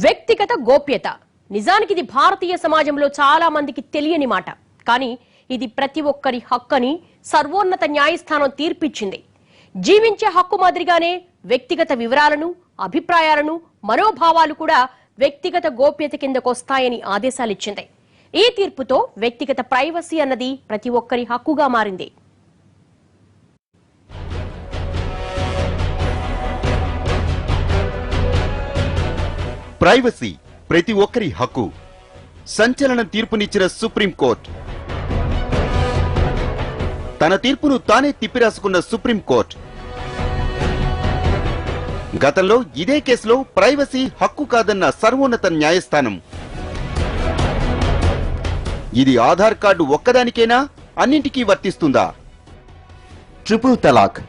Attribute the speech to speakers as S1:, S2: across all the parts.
S1: వ్యక్తిగత గోప్యత నిజానికి ఇది భారతీయ సమాజంలో చాలా మందికి తెలియని మాట. కానీ ఇది ప్రతి ఒక్కరి హక్కని సర్వోన్నత న్యాయస్థానం తీర్పిచ్చింది. జీవించే హక్కు మాదిరిగానే వ్యక్తిగత వివరాలను, అభిప్రాయాలను, మనోభావాలు కూడా వ్యక్తిగత గోప్యత కిందకొస్తాయని ఆదేశాలిచ్చింది. ఈ తీర్పుతో వ్యక్తిగత ప్రైవసీ అన్నది ప్రతి ఒక్కరి హక్కుగా మారింది.
S2: ప్రైవసీ ప్రతి ఒక్కరి హక్కు. సంచలన తీర్పునిచ్చిన సుప్రీంకోర్టు. తన తీర్పును తానే తిప్పిరాసుకున్న సుప్రీంకోర్టు గతంలో ఇదే కేసులో ప్రైవసీ హక్కు కాదన్న సర్వోన్నత న్యాయస్థానం ఇది ఆధార్ కార్డు ఒక్కదానికేనా, అన్నింటికీ వర్తిస్తుందా? ట్రిపుల్ తలాక్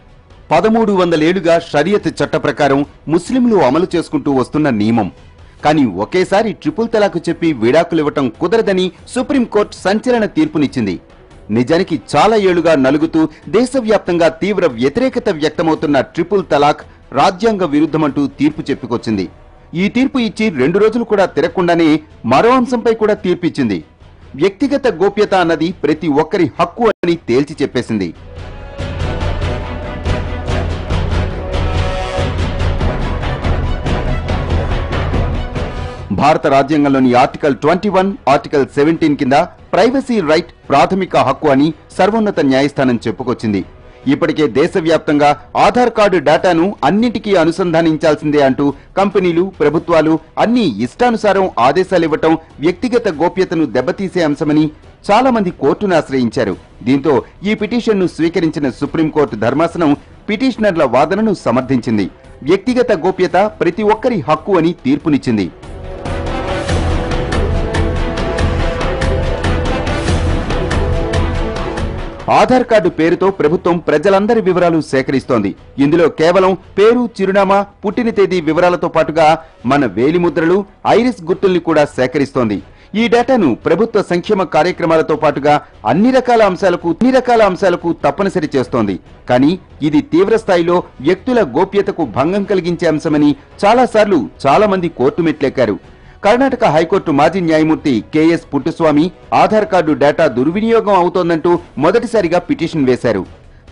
S2: 1300 ఏళ్లుగా షరియత్ చట్ట ప్రకారం ముస్లింలు అమలు చేసుకుంటూ వస్తున్న నియమం. కానీ ఒకేసారి ట్రిపుల్ తలాక్ చెప్పి విడాకులివ్వటం కుదరదని సుప్రీంకోర్టు సంచలన తీర్పునిచ్చింది. నిజానికి చాలా ఏళ్లుగా నలుగుతూ దేశవ్యాప్తంగా తీవ్ర వ్యతిరేకత వ్యక్తమవుతున్న ట్రిపుల్ తలాక్ రాజ్యాంగ విరుద్ధమంటూ తీర్పు చెప్పుకొచ్చింది. ఈ తీర్పు ఇచ్చి 2 రోజులు కూడా తిరగకుండానే మరో అంశంపై కూడా తీర్పిచ్చింది. వ్యక్తిగత గోప్యత అన్నది ప్రతి ఒక్కరి హక్కు అని తేల్చి చెప్పేసింది. భారత రాజ్యాంగంలోని ఆర్టికల్ 21, ఆర్టికల్ 17 కింద ప్రైవసీ రైట్ ప్రాథమిక హక్కు అని సర్వోన్నత న్యాయస్థానం చెప్పుకొచ్చింది. ఇప్పటికే దేశవ్యాప్తంగా ఆధార్ కార్డు డేటాను అన్నింటికీ అనుసంధానించాల్సిందే అంటూ కంపెనీలు, ప్రభుత్వాలు అన్ని ఇష్టానుసారం ఆదేశాలివ్వటం వ్యక్తిగత గోప్యతను దెబ్బతీసే అంశమని చాలా మంది కోర్టును ఆశ్రయించారు. దీంతో ఈ పిటిషన్ను స్వీకరించిన సుప్రీంకోర్టు ధర్మాసనం పిటిషనర్ల వాదనను సమర్థించింది. వ్యక్తిగత గోప్యత ప్రతి ఒక్కరి హక్కు అని తీర్పునిచ్చింది. ఆధార్ కార్డు పేరుతో ప్రభుత్వం ప్రజలందరి వివరాలు సేకరిస్తోంది. ఇందులో కేవలం పేరు, చిరునామా, పుట్టిన తేదీ వివరాలతో పాటుగా మన వేలిముద్రలు, ఐరిస్ గుర్తుల్ని కూడా సేకరిస్తోంది. ఈ డేటాను ప్రభుత్వ సంక్షేమ కార్యక్రమాలతో పాటుగా అన్ని రకాల అంశాలకు తప్పనిసరి చేస్తోంది. కానీ ఇది తీవ్ర స్థాయిలో వ్యక్తుల గోప్యతకు భంగం కలిగించే అంశమని చాలాసార్లు చాలా మంది కోర్టు మెట్లెక్కారు. కర్ణాటక హైకోర్టు మాజీ న్యాయమూర్తి K S Puttaswamy Aadhaar card data దుర్వినియోగం అవుతోందంటూ మొదటిసారిగా పిటిషన్ వేశారు.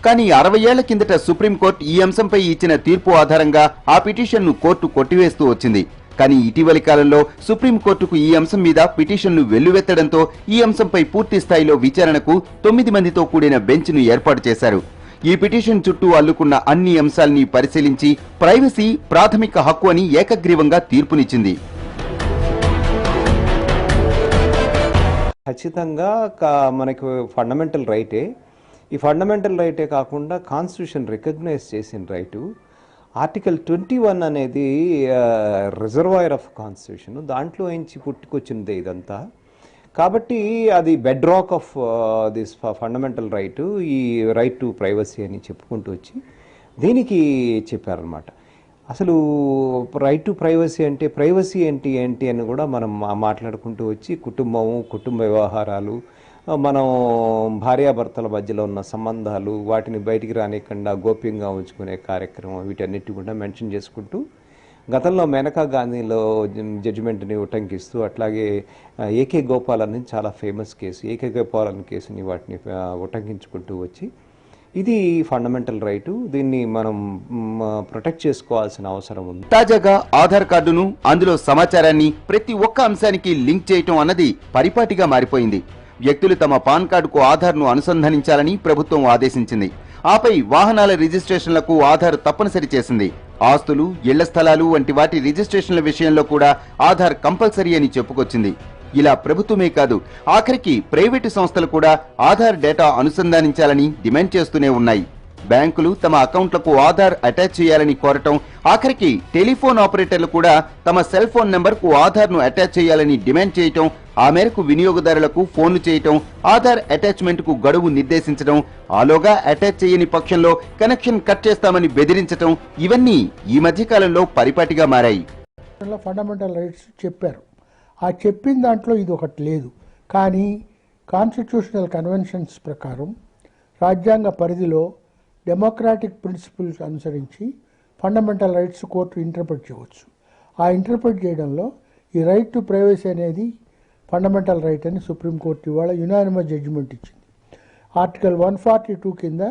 S2: కానీ 60 ఏళ్ల కిందట సుప్రీంకోర్టు ఈ అంశంపై ఇచ్చిన తీర్పు ఆధారంగా ఆ పిటిషన్ను కోర్టు కొట్టివేస్తూ వచ్చింది. కానీ ఇటీవలి కాలంలో సుప్రీంకోర్టుకు ఈ అంశం మీద పిటిషన్లు వెల్లువెత్తడంతో ఈ అంశంపై పూర్తి స్థాయిలో విచారణకు 9 మందితో కూడిన బెంచ్ను ఏర్పాటు చేశారు. ఈ పిటిషన్ చుట్టూ అల్లుకున్న అన్ని అంశాల్ని పరిశీలించి ప్రైవసీ ప్రాథమిక హక్కు అని ఏకగ్రీవంగా తీర్పునిచ్చింది.
S3: ఖచ్చితంగా మనకు ఫండమెంటల్ రైటే. ఈ ఫండమెంటల్ రైటే కాకుండా కాన్స్టిట్యూషన్ రికగ్నైజ్ చేసిన రైటు. ఆర్టికల్ 21 అనేది రిజర్వాయర్ ఆఫ్ కాన్స్టిట్యూషన్, దాంట్లో నుంచి పుట్టుకొచ్చినదే ఇదంతా. కాబట్టి అది bed rock of this fundamental right, ఈ రైట్ టు ప్రైవసీ అని చెప్పుకుంటూ వచ్చి దీనికి చెప్పారనమాట. అసలు రైట్ టు ప్రైవసీ అంటే ప్రైవసీ ఏంటి అని కూడా మనం మాట్లాడుకుంటూ వచ్చి కుటుంబ వ్యవహారాలు, మనం భార్యాభర్తల మధ్యలో ఉన్న సంబంధాలు, వాటిని బయటికి రానికుండా గోప్యంగా ఉంచుకునే కార్యక్రమం, వీటన్నిటి కూడా మెన్షన్ చేసుకుంటూ గతంలో మేనకా గాంధీలో జడ్జిమెంట్ని ఉటంకిస్తూ, అట్లాగే ఏకే గోపాల్ అనేది చాలా ఫేమస్ కేసు, ఏకే గోపాల్ అనే కేసుని వాటిని ఉటంకించుకుంటూ వచ్చి ఇది ఫండమెంటల్ రైటు, దీన్ని మనం ప్రొటెక్ట్ చేసుకోవాల్సిన అవసరం ఉంది.
S2: తాజాగా ఆధార్ కార్డును, అందులో సమాచారాన్ని ప్రతి ఒక్క అంశానికి లింక్ చేయటం అన్నది పరిపాటిగా మారిపోయింది. వ్యక్తులు తమ పాన్ కార్డుకు ఆధార్ను అనుసంధానించాలని ప్రభుత్వం ఆదేశించింది. ఆపై వాహనాల రిజిస్ట్రేషన్లకు ఆధార్ తప్పనిసరి చేసింది. ఆస్తులు, ఇళ్ల స్థలాలు వంటి వాటి రిజిస్ట్రేషన్ల విషయంలో కూడా ఆధార్ కంపల్సరీ అని చెప్పుకొచ్చింది. ఇలా ప్రభుత్వమే కాదు, ఆఖరికి ప్రైవేటు సంస్థలు కూడా ఆధార్ డేటా అనుసంధానించాలని డిమాండ్ చేస్తూనే ఉన్నాయి. బ్యాంకులు తమ అకౌంట్లకు ఆధార్ అటాచ్ చేయాలని కోరటం, ఆఖరికి టెలిఫోన్ ఆపరేటర్లు కూడా తమ సెల్ ఫోన్ నెంబర్కు ఆధార్ను అటాచ్ చేయాలని డిమాండ్ చేయటం, ఆ మేరకు వినియోగదారులకు ఫోన్లు చేయటం, ఆధార్ అటాచ్మెంట్కు గడువు నిర్దేశించడం, ఆలోగా అటాచ్ చేయని పక్షంలో కనెక్షన్ కట్ చేస్తామని బెదిరించటం, ఇవన్నీ ఈ మధ్యకాలంలో పరిపాటిగా మారాయి.
S4: ఫండమెంటల్ రైట్స్ చెప్పారు. ఆ చెప్పిన దాంట్లో ఇది ఒకటి లేదు. కానీ కాన్స్టిట్యూషనల్ కన్వెన్షన్స్ ప్రకారం రాజ్యాంగ పరిధిలో డెమోక్రాటిక్ ప్రిన్సిపల్స్ అనుసరించి ఫండమెంటల్ రైట్స్ కోర్టు ఇంటర్ప్రెట్ చేయవచ్చు. ఆ ఇంటర్ప్రెట్ చేయడంలో ఈ రైట్ టు ప్రైవసీ అనేది ఫండమెంటల్ రైట్ అని సుప్రీంకోర్టు ఇవాళ యునానిమస్ జడ్జిమెంట్ ఇచ్చింది. ఆర్టికల్ 142 కింద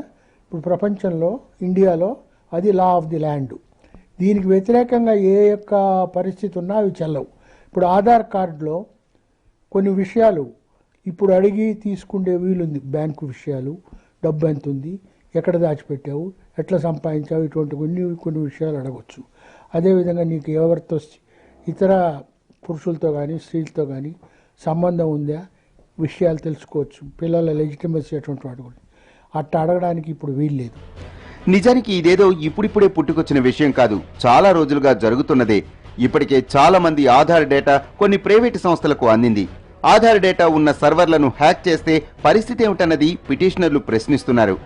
S4: ఇప్పుడు ప్రపంచంలో ఇండియాలో అది లా ఆఫ్ ది ల్యాండ్. దీనికి వ్యతిరేకంగా ఏ యొక్క పరిస్థితి ఉన్నా అవి చెల్లవు. ఇప్పుడు ఆధార్ కార్డులో కొన్ని విషయాలు ఇప్పుడు అడిగి తీసుకునే వీలుంది. బ్యాంకు విషయాలు, డబ్బు ఎంత ఉంది, ఎక్కడ దాచిపెట్టావు, ఎట్లా సంపాదించావు, ఇటువంటి కొన్ని విషయాలు అడగవచ్చు. అదేవిధంగా నీకు ఎవరితో ఇతర పురుషులతో కానీ స్త్రీలతో కానీ సంబంధం ఉందా విషయాలు తెలుసుకోవచ్చు. పిల్లల లెజిటిమసీ అటువంటి వాటి గురించి అట్లా అడగడానికి ఇప్పుడు వీల్లేదు.
S2: నిజానికి ఇదేదో ఇప్పుడిప్పుడే పుట్టుకొచ్చిన విషయం కాదు, చాలా రోజులుగా జరుగుతున్నదే. ఇప్పటికే చాలా మంది ఆధార్ డేటా కొన్ని ప్రైవేటు సంస్థలకు అందింది. ఆధార్ డేటా ఉన్న సర్వర్లను హ్యాక్ చేస్తే పరిస్థితి ఏమిటన్నది పిటిషనర్లు ప్రశ్నిస్తున్నారు.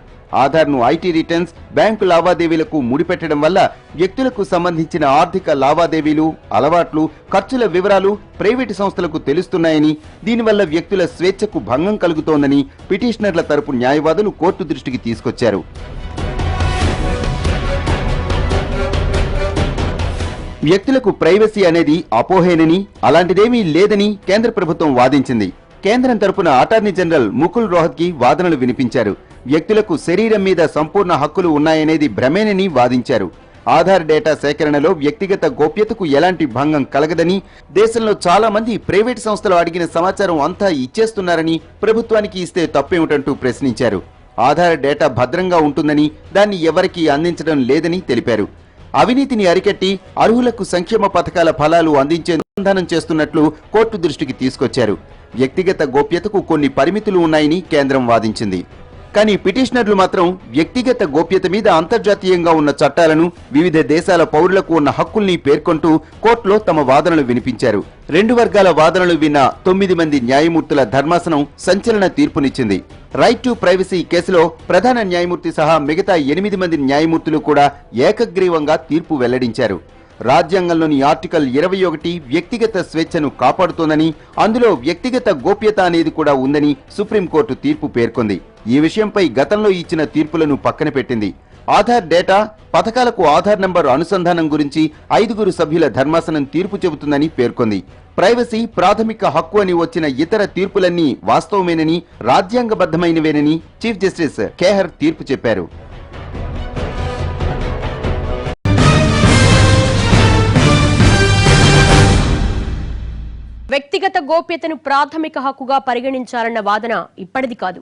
S2: ఆధార్ను ఐటీ రిటర్న్స్, బ్యాంకు లావాదేవీలకు ముడిపెట్టడం వల్ల వ్యక్తులకు సంబంధించిన ఆర్థిక లావాదేవీలు, అలవాట్లు, ఖర్చుల వివరాలు ప్రైవేటు సంస్థలకు తెలుస్తున్నాయని, దీనివల్ల వ్యక్తుల స్వేచ్ఛకు భంగం కలుగుతోందని పిటిషనర్ల తరపు న్యాయవాదులు కోర్టు దృష్టికి తీసుకొచ్చారు. వ్యక్తులకు ప్రైవసీ అనేది అపోహేనని, అలాంటిదేమీ లేదని కేంద్ర ప్రభుత్వం వాదించింది. కేంద్రం తరపున అటార్నీ జనరల్ ముకుల్ రోహత్గి వాదనలు వినిపించారు. వ్యక్తులకు శరీరం మీద సంపూర్ణ హక్కులు ఉన్నాయనేది భ్రమేనని వాదించారు. ఆధార్ డేటా సేకరణలో వ్యక్తిగత గోప్యతకు ఎలాంటి భంగం కలగదని, దేశంలో చాలా మంది ప్రైవేటు సంస్థలు అడిగిన సమాచారం అంతా ఇచ్చేస్తున్నారని, ప్రభుత్వానికి ఇస్తే తప్పేమిటంటూ ప్రశ్నించారు. ఆధార్ డేటా భద్రంగా ఉంటుందని, దాన్ని ఎవరికీ అందించడం లేదని తెలిపారు. అవినీతిని అరికట్టి అర్హులకు సంక్షేమ పథకాల ఫలాలు అందించేందుకు అనుసంధానం చేస్తున్నట్లు కోర్టు దృష్టికి తీసుకొచ్చారు. వ్యక్తిగత గోప్యతకు కొన్ని పరిమితులు ఉన్నాయని కేంద్రం వాదించింది. కానీ పిటిషనర్లు మాత్రం వ్యక్తిగత గోప్యత మీద అంతర్జాతీయంగా ఉన్న చట్టాలను, వివిధ దేశాల పౌరులకు ఉన్న హక్కుల్ని పేర్కొంటూ కోర్టులో తమ వాదనలు వినిపించారు. 2 వర్గాల వాదనలు విన్న 9 మంది న్యాయమూర్తుల ధర్మాసనం సంచలన తీర్పునిచ్చింది. రైట్ టు ప్రైవసీ కేసులో ప్రధాన న్యాయమూర్తి సహా మిగతా 8 మంది న్యాయమూర్తులు కూడా ఏకగ్రీవంగా తీర్పు వెల్లడించారు. రాజ్యాంగంలోని ఆర్టికల్ 21 వ్యక్తిగత స్వేచ్ఛను కాపాడుతోందని, అందులో వ్యక్తిగత గోప్యత అనేది కూడా ఉందని సుప్రీంకోర్టు తీర్పు పేర్కొంది. ఈ విషయంపై గతంలో ఇచ్చిన తీర్పులను పక్కన పెట్టింది. ఆధార్ డేటా, పథకాలకు ఆధార్ నంబర్ అనుసంధానం గురించి 5 సభ్యుల ధర్మాసనం తీర్పు చెబుతుందని పేర్కొంది. ప్రైవసీ ప్రాథమిక హక్కు అని వచ్చిన ఇతర తీర్పులన్నీ వాస్తవమేనని, రాజ్యాంగబద్ధమైనవేనని చీఫ్ జస్టిస్ ఖేహర్ తీర్పు చెప్పారు.
S1: వ్యక్తిగత గోప్యతను ప్రాథమిక హక్కుగా పరిగణించాలన్న వాదన ఇప్పటిది కాదు.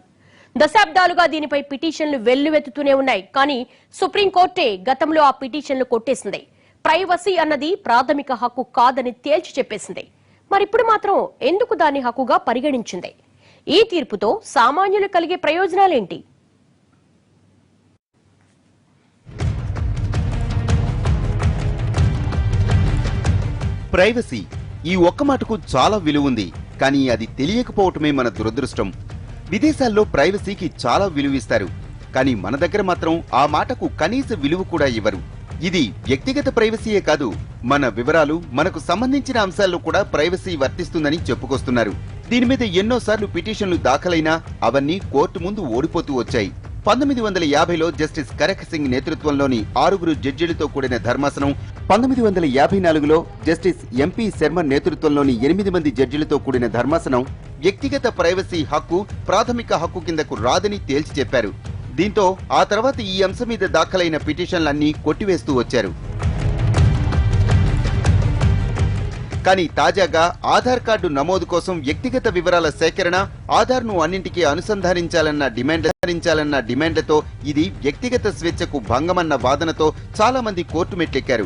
S1: దశాబ్దాలుగా దీనిపై పిటిషన్లు వెల్లువెత్తుతూనే ఉన్నాయి. కానీ సుప్రీంకోర్టే గతంలో ఆ పిటిషన్లు కొట్టేసింది. ప్రైవసీ అన్నది ప్రాథమిక హక్కు కాదని తేల్చి చెప్పేసింది. మరిప్పుడు మాత్రం ఎందుకు దాన్ని హక్కుగా పరిగణించింది? ఈ తీర్పుతో సామాన్యులు కలిగే ప్రయోజనాలేంటి?
S2: ప్రైవసీ ఈ ఒక్క మాటకు చాలా విలువుంది. కానీ అది తెలియకపోవటమే మన దురదృష్టం. విదేశాల్లో ప్రైవసీకి చాలా విలువిస్తారు. కానీ మన దగ్గర మాత్రం ఆ మాటకు కనీస విలువ కూడా ఇవ్వరు. ఇది వ్యక్తిగత ప్రైవసీయే కాదు, మన వివరాలు, మనకు సంబంధించిన అంశాల్లో కూడా ప్రైవసీ వర్తిస్తుందని చెప్పుకొస్తున్నారు. దీని మీద ఎన్నోసార్లు పిటిషన్లు దాఖలైనా అవన్నీ కోర్టు ముందు ఓడిపోతూ వచ్చాయి. 1950లో జస్టిస్ కరక్ సింగ్ నేతృత్వంలోని 6 జడ్జీలతో కూడిన ధర్మాసనం, 1954లో జస్టిస్ ఎంపీ శర్మ నేతృత్వంలోని 8 మంది జడ్జీలతో కూడిన ధర్మాసనం వ్యక్తిగత ప్రైవసీ హక్కు ప్రాథమిక హక్కు కిందకు రాదని తేల్చి చెప్పారు. దీంతో ఆ తర్వాత ఈ అంశం మీద దాఖలైన పిటిషన్లన్నీ కొట్టివేస్తూ వచ్చారు. కానీ తాజాగా ఆధార్ కార్డు నమోదు కోసం వ్యక్తిగత వివరాల సేకరణ, ఆధార్ను అన్నింటికీ అనుసంధానించాలన్న డిమాండ్లతో ఇది వ్యక్తిగత స్వేచ్ఛకు భంగమన్న వాదనతో చాలా మంది కోర్టు మెట్లెక్కారు.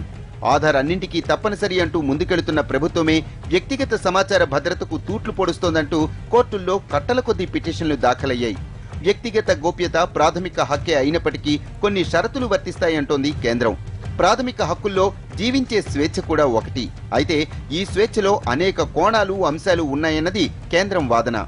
S2: ఆధార్ అన్నింటికీ తప్పనిసరి అంటూ ముందుకెళ్తున్న ప్రభుత్వమే వ్యక్తిగత సమాచార భద్రతకు తూట్లు పొడుస్తోందంటూ కోర్టుల్లో కట్టల కొద్దీ పిటిషన్లు దాఖలయ్యాయి. వ్యక్తిగత గోప్యత ప్రాథమిక హక్కే అయినప్పటికీ కొన్ని షరతులు వర్తిస్తాయంటోంది కేంద్రం. ప్రాథమిక హక్కుల్లో జీవించే స్వేచ్ఛ కూడా ఒకటి. అయితే ఈ స్వేచ్ఛలో అనేక కోణాలు, అంశాలు ఉన్నాయన్నది కేంద్రం వాదన.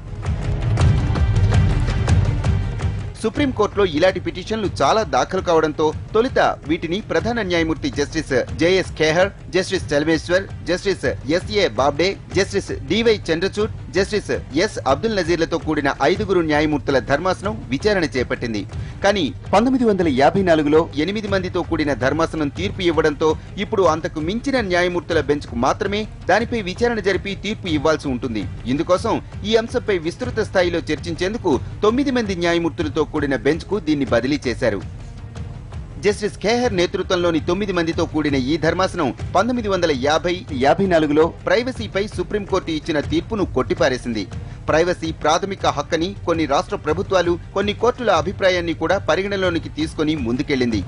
S2: సుప్రీంకోర్టులో ఇలాంటి పిటిషన్లు చాలా దాఖలు కావడంతో తొలుత వీటిని ప్రధాన న్యాయమూర్తి justice JS Khehar, justice Chelameswar, justice SA Bobde, justice DY Chandrachud, justice S Abdul నజీర్లతో కూడిన 5 న్యాయమూర్తుల ధర్మాసనం విచారణ చేపట్టింది. కానీ 1954లో 8 మందితో కూడిన ధర్మాసనం తీర్పు ఇవ్వడంతో ఇప్పుడు అంతకు మించిన న్యాయమూర్తుల బెంచ్కు మాత్రమే దానిపై విచారణ జరిపి తీర్పు ఇవ్వాల్సి ఉంటుంది. ఇందుకోసం ఈ అంశంపై విస్తృత స్థాయిలో చర్చించేందుకు 9 మంది న్యాయమూర్తులతో కూడిన బెంచ్కు దీన్ని బదిలీ చేశారు. జస్టిస్ ఖేహర్ నేతృత్వంలోని 9 మందితో కూడిన ఈ ధర్మాసనం 1954లో ప్రైవసీపై సుప్రీంకోర్టు ఇచ్చిన తీర్పును కొట్టిపారేసింది. ప్రైవసీ ప్రాథమిక హక్కని కొన్ని రాష్ట్ర ప్రభుత్వాలు, కొన్ని కోర్టుల అభిప్రాయాన్ని కూడా పరిగణలోనికి తీసుకుని ముందుకెళ్లింది.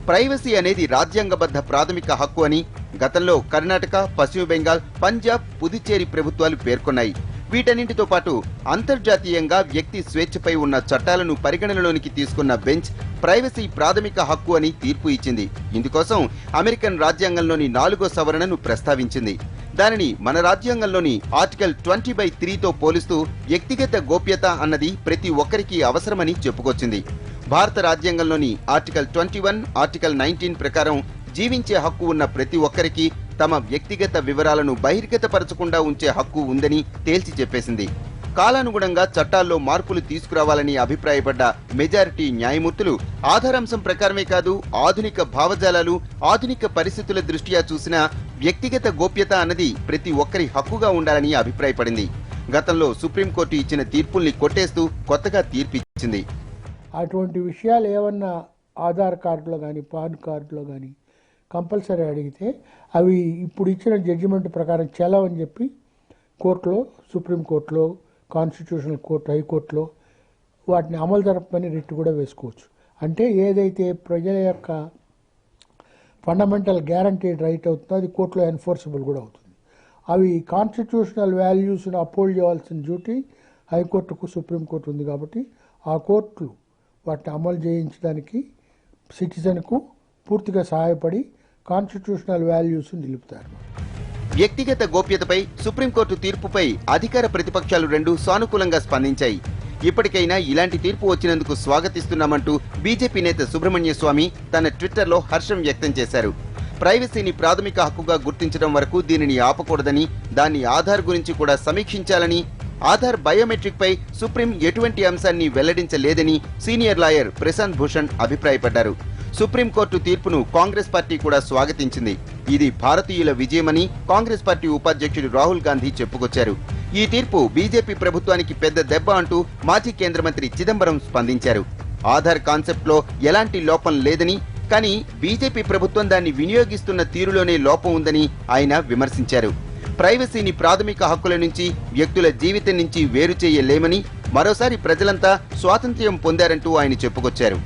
S2: ప్రైవసీ అనేది రాజ్యాంగబద్ధ ప్రాథమిక హక్కు అని గతంలో కర్ణాటక, పశ్చిమ బెంగాల్, పంజాబ్, పుదుచ్చేరి ప్రభుత్వాలు పేర్కొన్నాయి. వీటన్నింటితో పాటు అంతర్జాతీయంగా వ్యక్తి స్వేచ్ఛపై ఉన్న చట్టాలను పరిగణనలోనికి తీసుకున్న బెంచ్ ప్రైవసీ ప్రాథమిక హక్కు అని తీర్పు ఇచ్చింది. ఇందుకోసం అమెరికన్ రాజ్యాంగంలోని 4వ సవరణను ప్రస్తావించింది. దానిని మన రాజ్యాంగంలోని ఆర్టికల్ 20/3తో పోలుస్తూ వ్యక్తిగత గోప్యత అన్నది ప్రతి ఒక్కరికి అవసరమని చెప్పుకొచ్చింది. భారత రాజ్యాంగంలోని ఆర్టికల్ 21, ఆర్టికల్ 19 ప్రకారం జీవించే హక్కు ఉన్న ప్రతి ఒక్కరికి తమ వ్యక్తిగత వివరాలను బహిర్గతపరచకుండా ఉంచే హక్కు ఉందని తేల్చి చెప్పేసింది. కాలానుగుణంగా చట్టాల్లో మార్పులు తీసుకురావాలని అభిప్రాయపడ్డ మెజారిటీ న్యాయమూర్తులు ఆధారాంశం ప్రకారమే కాదు, ఆధునిక భావజాలాలు, ఆధునిక పరిస్థితుల దృష్ట్యా చూసిన వ్యక్తిగత గోప్యత అన్నది ప్రతి ఒక్కరి హక్కుగా ఉండాలని అభిప్రాయపడింది. గతంలో సుప్రీంకోర్టు ఇచ్చిన తీర్పుల్ని కొట్టేస్తూ కొత్తగా తీర్పిచ్చింది.
S4: అటువంటి విషయాలు ఏమన్నా ఆధార్ కార్డులో కానీ పాన్ కార్డులో కానీ కంపల్సరీ అడిగితే అవి ఇప్పుడు ఇచ్చిన జడ్జిమెంట్ ప్రకారం చెలవని చెప్పి కోర్టులో, సుప్రీంకోర్టులో, కాన్స్టిట్యూషనల్ కోర్టు, హైకోర్టులో వాటిని అమలు జరపని రిట్ కూడా వేసుకోవచ్చు. అంటే ఏదైతే ప్రజల యొక్క ఫండమెంటల్ గ్యారంటీడ్ రైట్ అవుతుందో అది కోర్టులో ఎన్ఫోర్సబుల్ కూడా అవుతుంది. అవి కాన్స్టిట్యూషనల్ వాల్యూస్ని అపోల్డ్ చేయాల్సిన డ్యూటీ హైకోర్టుకు, సుప్రీంకోర్టు ఉంది. కాబట్టి ఆ కోర్టులు వాటిని అమలు చేయించడానికి సిటిజన్కు పూర్తిగా సహాయపడి కాన్స్టిట్యూషనల్ వాల్యూస్ నిలుపుతారు.
S2: వ్యక్తిగత గోప్యతపై సుప్రీంకోర్టు తీర్పుపై అధికార ప్రతిపక్షాలు రెండు సానుకూలంగా స్పందించాయి. ఇప్పటికైనా ఇలాంటి తీర్పు వచ్చినందుకు స్వాగతిస్తున్నామంటూ బీజేపీ నేత సుబ్రహ్మణ్య స్వామి తన ట్విట్టర్లో హర్షం వ్యక్తం చేశారు. ప్రైవసీని ప్రాథమిక హక్కుగా గుర్తించడం వరకు దీనిని ఆపకూడదని, దాన్ని ఆధార్ గురించి కూడా సమీక్షించాలని, ఆధార్ బయోమెట్రిక్ పై సుప్రీం ఎటువంటి అంశాన్ని వెల్లడించలేదని సీనియర్ లాయర్ ప్రశాంత్ భూషణ్ అభిప్రాయపడ్డారు. సుప్రీంకోర్టు తీర్పును కాంగ్రెస్ పార్టీ కూడా స్వాగతించింది. ఇది భారతీయుల విజయమని కాంగ్రెస్ పార్టీ ఉపాధ్యక్షుడు రాహుల్ గాంధీ చెప్పుకొచ్చారు. ఈ తీర్పు బీజేపీ ప్రభుత్వానికి పెద్ద దెబ్బ అంటూ మాజీ కేంద్ర మంత్రి చిదంబరం స్పందించారు. ఆధార్ కాన్సెప్ట్ లో ఎలాంటి లోపం లేదని, కానీ బీజేపీ ప్రభుత్వం దాన్ని వినియోగిస్తున్న తీరులోనే లోపం ఉందని ఆయన విమర్శించారు. ప్రైవసీని ప్రాథమిక హక్కుల నుంచి, వ్యక్తుల జీవితం నుంచి వేరు చేయలేమని, మరోసారి ప్రజలంతా స్వాతంత్ర్యం పొందారంటూ ఆయన చెప్పుకొచ్చారు.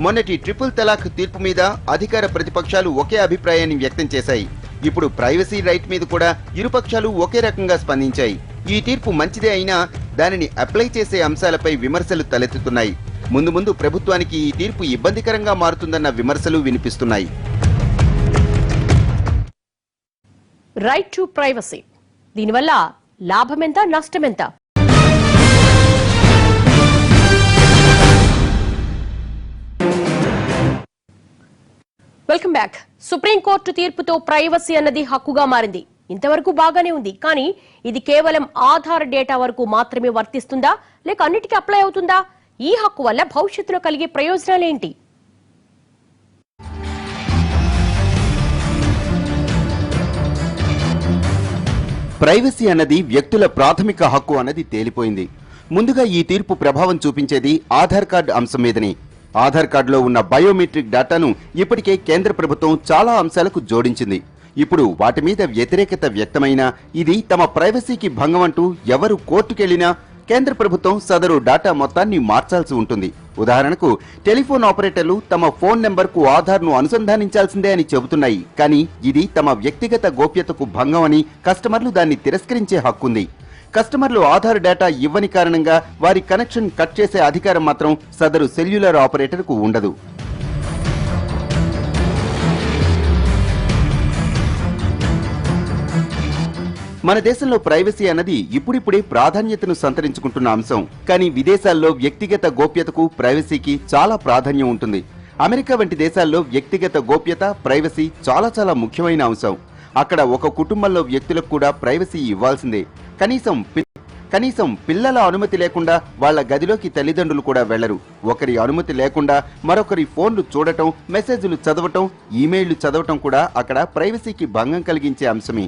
S2: మొన్నటి ట్రిపుల్ తలాక్ తీర్పు మీద అధికార ప్రతిపక్షాలు ఒకే అభిప్రాయాన్ని వ్యక్తం చేశాయి. ఇప్పుడు ప్రైవసీ రైట్ మీద కూడా ఇరుపక్షాలు ఒకే రకంగా స్పందించాయి. ఈ తీర్పు మంచిదే అయినా దానిని అప్లై చేసే అంశాలపై విమర్శలు తలెత్తుతున్నాయి. ముందు ముందు ప్రభుత్వానికి ఈ తీర్పు ఇబ్బందికరంగా మారుతుందన్న విమర్శలు వినిపిస్తున్నాయి.
S1: రైట్ టు ప్రైవసీ, దీనివల్ల లాభమెంత, నష్టమెంత? Welcome back. సుప్రీంకోర్టు తీర్పుతో ప్రైవసీ అన్నది హక్కుగా మారింది. ఇంతవరకు బాగానే ఉంది. కానీ ఇది కేవలం ఆధార్ డేటా వరకు మాత్రమే వర్తిస్తుందా, లేక అన్నిటికీ అప్లై అవుతుందా? ఈ హక్కు వల్ల భవిష్యత్తులో కలిగే ప్రయోజనాలేంటి?
S2: ప్రైవసీ అన్నది వ్యక్తుల ప్రాథమిక హక్కు అన్నది తేలిపోయింది. ముందుగా ఈ తీర్పు ప్రభావం చూపించేది ఆధార్ కార్డు అంశం మీదని. ఆధార్ కార్డులో ఉన్న బయోమెట్రిక్ డేటాను ఇప్పటికే కేంద్ర ప్రభుత్వం చాలా అంశాలకు జోడించింది. ఇప్పుడు వాటి మీద వ్యతిరేకత వ్యక్తమైనా, ఇది తమ ప్రైవసీకి భంగం అంటూ ఎవరు కోర్టుకెళ్లినా కేంద్ర ప్రభుత్వం సదరు డేటా మొత్తాన్ని మార్చాల్సి ఉంటుంది. ఉదాహరణకు టెలిఫోన్ ఆపరేటర్లు తమ ఫోన్ నెంబర్కు ఆధార్ను అనుసంధానించాల్సిందే అని చెబుతున్నాయి. కానీ ఇది తమ వ్యక్తిగత గోప్యతకు భంగం అని కస్టమర్లు దాన్ని తిరస్కరించే హక్కుంది. కస్టమర్లు ఆధార్ డేటా ఇవ్వని కారణంగా వారి కనెక్షన్ కట్ చేసే అధికారం మాత్రం సదరు సెల్యులర్ ఆపరేటర్కు ఉండదు. మన దేశంలో ప్రైవసీ అన్నది ఇప్పుడిప్పుడే ప్రాధాన్యతను సంతరించుకుంటున్న అంశం. కానీ విదేశాల్లో వ్యక్తిగత గోప్యతకు, ప్రైవసీకి చాలా ప్రాధాన్యం ఉంటుంది. అమెరికా వంటి దేశాల్లో వ్యక్తిగత గోప్యత, ప్రైవసీ చాలా ముఖ్యమైన అంశం. అక్కడ ఒక కుటుంబంలో వ్యక్తులకు కూడా ప్రైవసీ ఇవ్వాల్సిందే. కనీసం కనీసం పిల్లల అనుమతి లేకుండా వాళ్ళ గదిలోకి తల్లిదండ్రులు కూడా వెళ్లరు. ఒకరి అనుమతి లేకుండా మరొకరి ఫోన్లు చూడటం, మెసేజ్లు చదవటం, ఈమెయిళ్లు చదవటం కూడా అక్కడ ప్రైవసీకి భంగం కలిగించే అంశమే.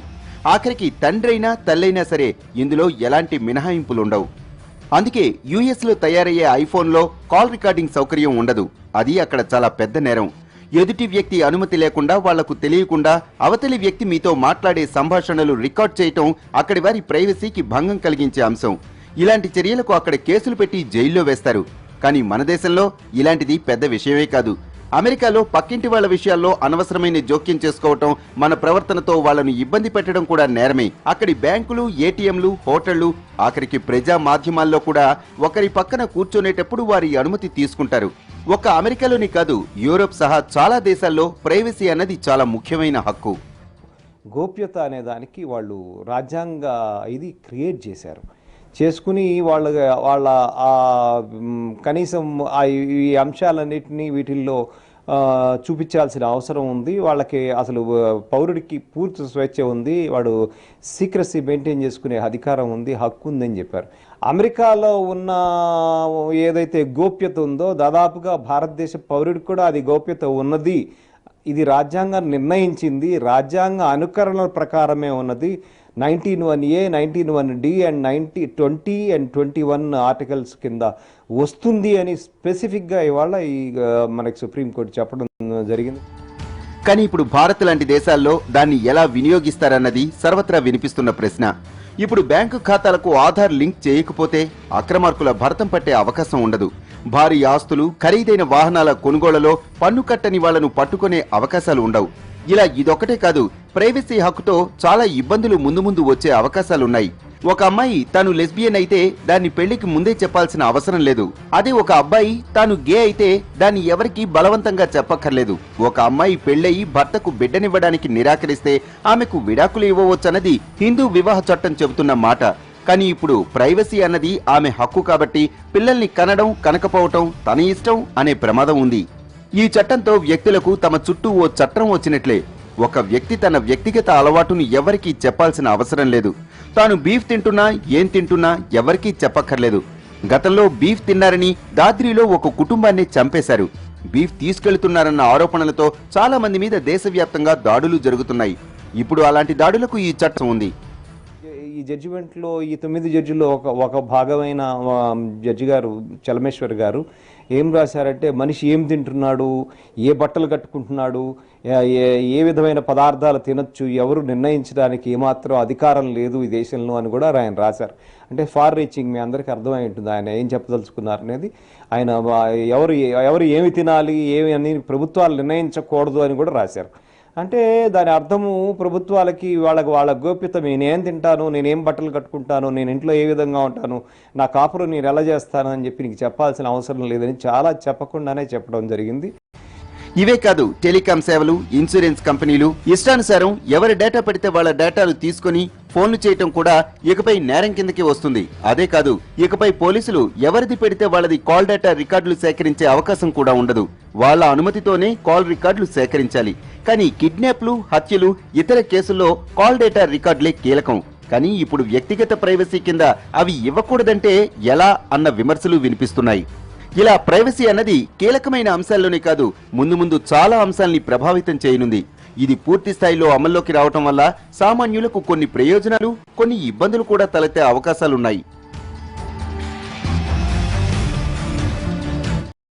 S2: ఆఖరికి తండ్రైనా తల్లైనా సరే ఇందులో ఎలాంటి మినహాయింపులుండవు. అందుకే యుఎస్లో తయారయ్యే ఐఫోన్లో కాల్ రికార్డింగ్ సౌకర్యం ఉండదు. అది అక్కడ చాలా పెద్ద నేరం. ఎదుటి వ్యక్తి అనుమతి లేకుండా వాళ్లకు తెలియకుండా అవతలి వ్యక్తి మీతో మాట్లాడే సంభాషణలు రికార్డ్ చేయటం అక్కడి వారి ప్రైవసీకి భంగం కలిగించే అంశం. ఇలాంటి చర్యలకు అక్కడ కేసులు పెట్టి జైల్లో వేస్తారు. కానీ మన దేశంలో ఇలాంటిది పెద్ద విషయమే కాదు. అమెరికాలో పక్కింటి వాళ్ల విషయాల్లో అనవసరమైన జోక్యం చేసుకోవటం, మన ప్రవర్తనతో వాళ్లను ఇబ్బంది పెట్టడం కూడా నేరమే. అక్కడి బ్యాంకులు, ఏటీఎంలు, హోటళ్లు, ఆఖరికి ప్రజా మాధ్యమాల్లో కూడా ఒకరి పక్కన కూర్చొనేటప్పుడు వారి అనుమతి తీసుకుంటారు. ఒక్క అమెరికాలోని కాదు, యూరోప్ సహా చాలా దేశాల్లో ప్రైవసీ అన్నది చాలా ముఖ్యమైన హక్కు.
S3: గోప్యత అనే దానికి వాళ్ళు రాజ్యాంగ ఇది క్రియేట్ చేశారు. చేసుకుని వాళ్ళ కనీసం ఈ అంశాలన్నిటినీ వీటిల్లో చూపించాల్సిన అవసరం ఉంది. వాళ్ళకి అసలు పౌరుడికి పూర్తి స్వేచ్ఛ ఉంది, వాడు సీక్రసీ మెయింటైన్ చేసుకునే అధికారం ఉంది, హక్కు ఉందని చెప్పారు. అమెరికాలో ఉన్న ఏదైతే గోప్యత ఉందో దాదాపుగా భారతదేశ పౌరుడికి కూడా అది గోప్యత ఉన్నది. ఇది రాజ్యాంగం నిర్ణయించింది, రాజ్యాంగ అనుకరణల ప్రకారమే ఉన్నది. 19(1)A, 19(1)D and 20 and 21 articles కింద వస్తుంది అని స్పెసిఫిక్గా ఇవాళ మనకి సుప్రీంకోర్టు చెప్పడం జరిగింది.
S2: కానీ ఇప్పుడు భారత్ లాంటి దేశాల్లో దాన్ని ఎలా వినియోగిస్తారన్నది సర్వత్రా వినిపిస్తున్న ప్రశ్న. ఇప్పుడు బ్యాంకు ఖాతాలకు ఆధార్ లింక్ చేయకపోతే అక్రమార్కుల భరతం పట్టే అవకాశం ఉండదు. భారీ ఆస్తులు, ఖరీదైన వాహనాల కొనుగోళ్లలో పన్ను కట్టని వాళ్లను పట్టుకునే అవకాశాలు ఉండవు. ఇలా ఇదొక్కటే కాదు, ప్రైవసీ హక్కుతో చాలా ఇబ్బందులు ముందు వచ్చే అవకాశాలున్నాయి. ఒక అమ్మాయి తాను లెస్బియన్ అయితే దాన్ని పెళ్లికి ముందే చెప్పాల్సిన అవసరం లేదు. అదే ఒక అబ్బాయి తాను గే అయితే దాన్ని ఎవరికీ బలవంతంగా చెప్పక్కర్లేదు. ఒక అమ్మాయి పెళ్లయి భర్తకు బిడ్డనివ్వడానికి నిరాకరిస్తే ఆమెకు విడాకులు ఇవ్వవచ్చన్నది హిందూ వివాహ చట్టం చెబుతున్న మాట. కానీ ఇప్పుడు ప్రైవసీ అన్నది ఆమె హక్కు కాబట్టి పిల్లల్ని కనడం కనకపోవటం తన ఇష్టం అనే ప్రమాదం ఉంది. ఈ చట్టంతో వ్యక్తులకు తమ చుట్టూ ఓ చట్టం వచ్చినట్లే. ఒక వ్యక్తి తన వ్యక్తిగత అలవాటును ఎవరికీ చెప్పాల్సిన అవసరం లేదు. తాను బీఫ్ తింటున్నా, ఏం తింటున్నా ఎవరికీ చెప్పక్కర్లేదు. గతంలో బీఫ్ తిన్నారని దాద్రిలో ఒక కుటుంబాన్ని చంపేశారు. బీఫ్ తీసుకెళ్తున్నారన్న ఆరోపణలతో చాలా మంది మీద దేశవ్యాప్తంగా దాడులు జరుగుతున్నాయి. ఇప్పుడు అలాంటి దాడులకు ఈ చట్టం ఉంది.
S3: ఈ జడ్జిమెంట్లో ఈ 9 జడ్జిలో ఒక భాగమైన జడ్జి గారు చలమేశ్వర్ గారు ఏం రాశారంటే, మనిషి ఏం తింటున్నాడు, ఏ బట్టలు కట్టుకుంటున్నాడు, ఏ విధమైన పదార్థాలు తినొచ్చు ఎవరు నిర్ణయించడానికి ఏమాత్రం అధికారం లేదు ఈ దేశంలో అని కూడా ఆయన రాశారు. అంటే ఫార్ రీచింగ్, మీ అందరికీ అర్థమై ఉంటుంది ఆయన ఏం చెప్పదలుచుకున్నారు అనేది. ఆయన ఎవరు ఏమి తినాలి, ఏమి అని ప్రభుత్వాలు నిర్ణయించకూడదు అని కూడా రాశారు. అంటే దాని అర్థము ప్రభుత్వాలకి వాళ్ళ గోప్యత, నేనేం తింటాను, నేనేం బట్టలు కట్టుకుంటాను, నేను ఇంట్లో ఏ విధంగా ఉంటాను, నా కాపురం నేను ఎలా చేస్తాను అని చెప్పి నీకు చెప్పాల్సిన అవసరం లేదని చాలా చెప్పకుండానే చెప్పడం జరిగింది.
S2: ఇవే కాదు, టెలికాం సేవలు, ఇన్సూరెన్స్ కంపెనీలు ఇష్టానుసారం ఎవరి డేటా పడితే వాళ్ళ డేటాలు తీసుకుని ఫోన్లు చేయటం కూడా ఇకపై నేరం కిందకి వస్తుంది. అదే కాదు, ఇకపై పోలీసులు ఎవరిది పెడితే వాళ్ళది కాల్ డేటా రికార్డులు సేకరించే అవకాశం కూడా ఉండదు. వాళ్ళ అనుమతితోనే కాల్ రికార్డులు సేకరించాలి. కానీ కిడ్నాప్లు, హత్యలు, ఇతర కేసుల్లో కాల్ డేటా రికార్డులే కీలకం. కానీ ఇప్పుడు వ్యక్తిగత ప్రైవసీ కింద అవి ఇవ్వకూడదంటే ఎలా అన్న విమర్శలు వినిపిస్తున్నాయి. ఇలా ప్రైవసీ అన్నది కీలకమైన అంశాల్లోనే కాదు, ముందు చాలా అంశాల్ని ప్రభావితం చేయనుంది. ఇది పూర్తి స్థాయిలో అమల్లోకి రావటం వల్ల సామాన్యులకు కొన్ని ప్రయోజనాలు, కొన్ని ఇబ్బందులు కూడా తలెత్తే అవకాశాలున్నాయి.